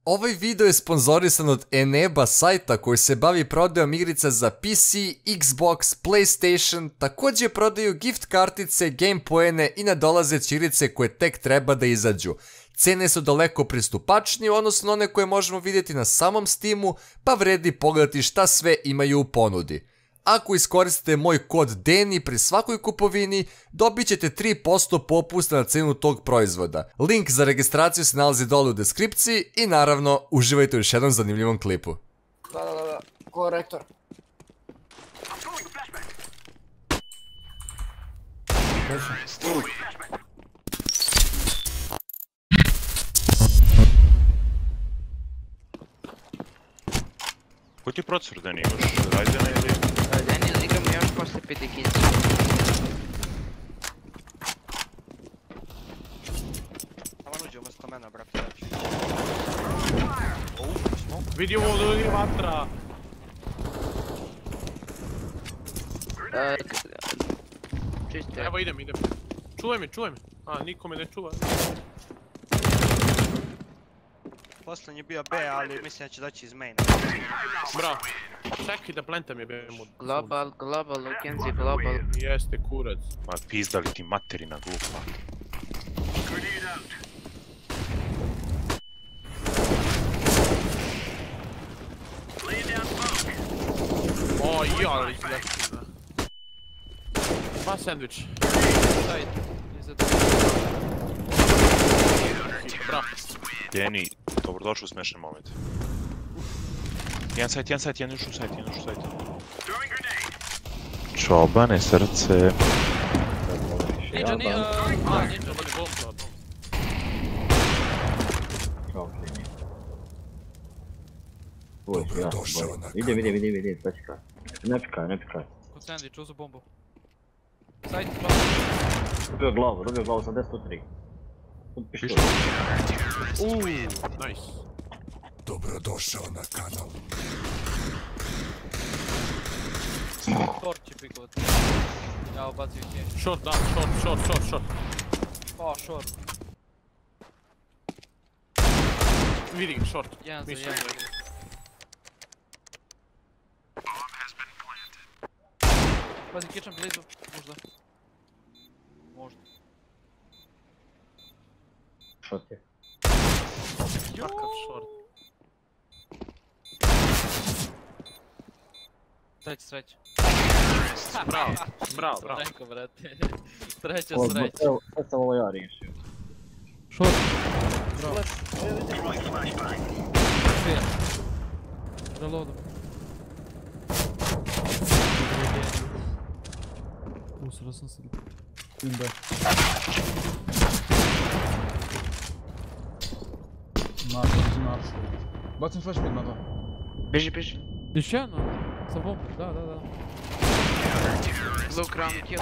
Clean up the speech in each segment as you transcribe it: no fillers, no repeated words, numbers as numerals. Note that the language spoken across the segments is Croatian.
Ovaj video je sponzorisan od Eneba sajta koji se bavi prodajom igrica za PC, Xbox, PlayStation, također prodaju gift kartice, game poene i nadolazeće igrice koje tek treba da izađu. Cene su daleko pristupačnije, odnosno one koje možemo vidjeti na samom Steamu, pa vredi pogledati šta sve imaju u ponudi. Ako iskoristite moj kod DENI pri svakoj kupovini, dobit ćete 3% popusta na cenu tog proizvoda. Link za registraciju se nalazi dole u deskripciji i naravno, uživajte u još jednom zanimljivom klipu. Da, korektor. Koji ti procesor Deni imaš? Ryzen ili? Daniel, igramo još posle pedikice. Samo uđe umjesto mene, brate. Vidi ovo ljudi vatra! Čisto. Evo idem. Čuvaj me. A, niko me ne čuva. Posljednji je bio B, ali mislim da će doći iz maina. Bravo. Čekaj da plantam je BM. Global, Lukenzi, global. Jeste kurac. Ma pizdali ti materina glupa. O, ali izleti. Pa sandvič. Bravo. Deni, dobrodošli u smešan moment. Jedan sajt, jedan još u sajt. Čobane srce. Ninja, ninja, vodi bomba. Vidi, počekaj. Ne pikaj. Kod sandvič, uzu bombu. Sajt, Dobio glavu, sam 10-3. Pišta. Nice. Dobrodošao na kanal. short će pikovat. Ja obacio će. Short. O, short. Vidi ga, short. Jedan za Mislim. jedan. Pazi, kitchen blizu, možda. Šot je. Kakav short. Sreća. Bravo. Rekao, brate. Sreća. Sad sam ovo ja riješio. Short. Bravo. Reloadom. Usra sam se. Imbe. Marš. Bacim flash mid na to. Beži. Još jedno? Sa bombu, da. Look round kill.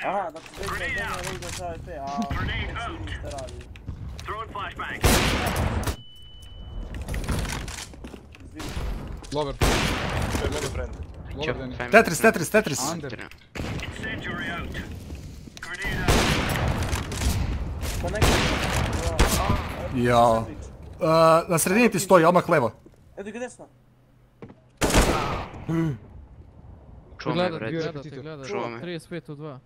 Aha, da se sad te, a niste radi. Lover. Lover Deni. Tetris. Under. Jao. Na sredini ti stoji, odmah levo. Edo ga desno. Gleda. Čuva me. 35 u 2.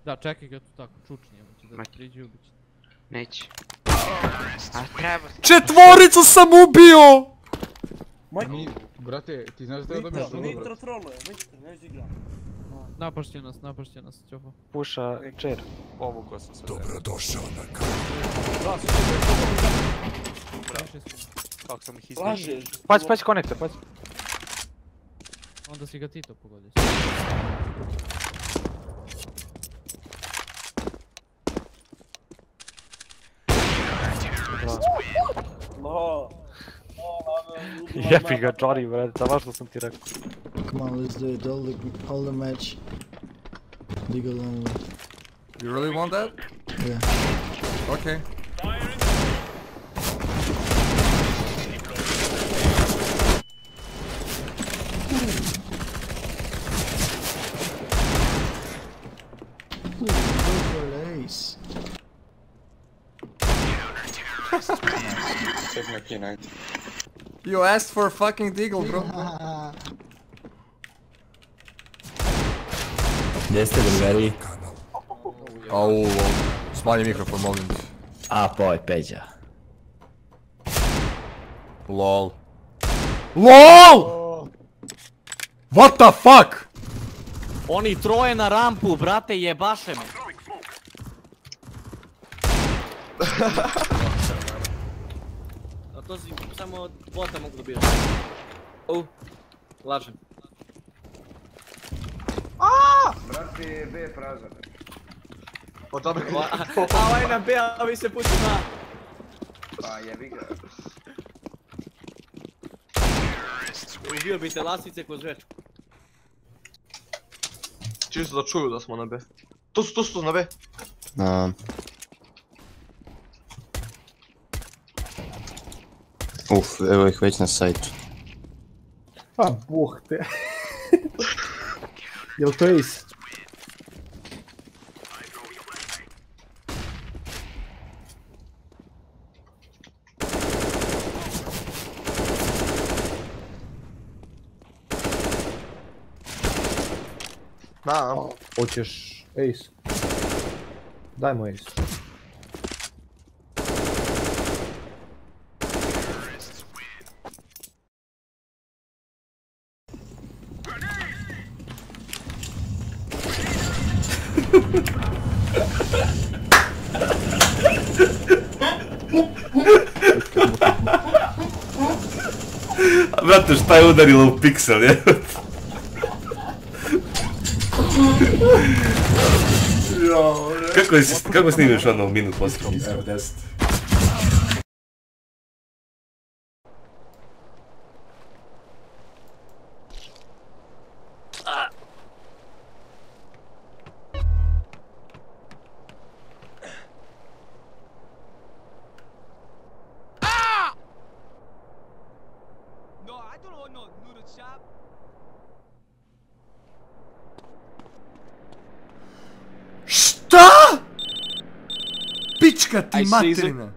Da, čekaj ga tu tako, čučni, da ti priđi ubići. Neće. A treba se. Četvoricu sam ubio! Brate, ti znaš da dobiješ drugo, brate. Nitro troluje, neće igra. Napašće nas, Ćofa. Puša čer. Povukao sam se. Dobrodošao na kanal. Kako sam ih izmišljio. Lažeš. Pazi konektor, pazi. Onda si ga ti to pogodio. No. Jebi ga Johnny, brate, samo što sam ti rekao. Come on, let's do it. Hold the match. Legal only. You really want that? Yeah. Okay. Go for an ace. Check my key, night. You asked for fucking deagle, bro. Gdje ste drugari? Au, smanji mikrofon, molim te. A, poj, Peđa. LOL. LOL! What the fuck? Oni troje na rampu, brate, jebaše me. A to si samo bota mogu dobijati. Lažem. Brate, B je prazan. A ovaj na B, a ovi se puti na. Pa jebi ga. Ubio bi te lasice ko zvečku. Čisto da čuju da smo na B. Tu su na B. Evo ih već na sajtu. Pa buh te. Jel to ace? Da. Hoćeš ace? Dajmo ace. Brate, šta je udarilo u piksel, je? Kako snimiš ono u minut posljednji? Evo 10. Pička ti materina!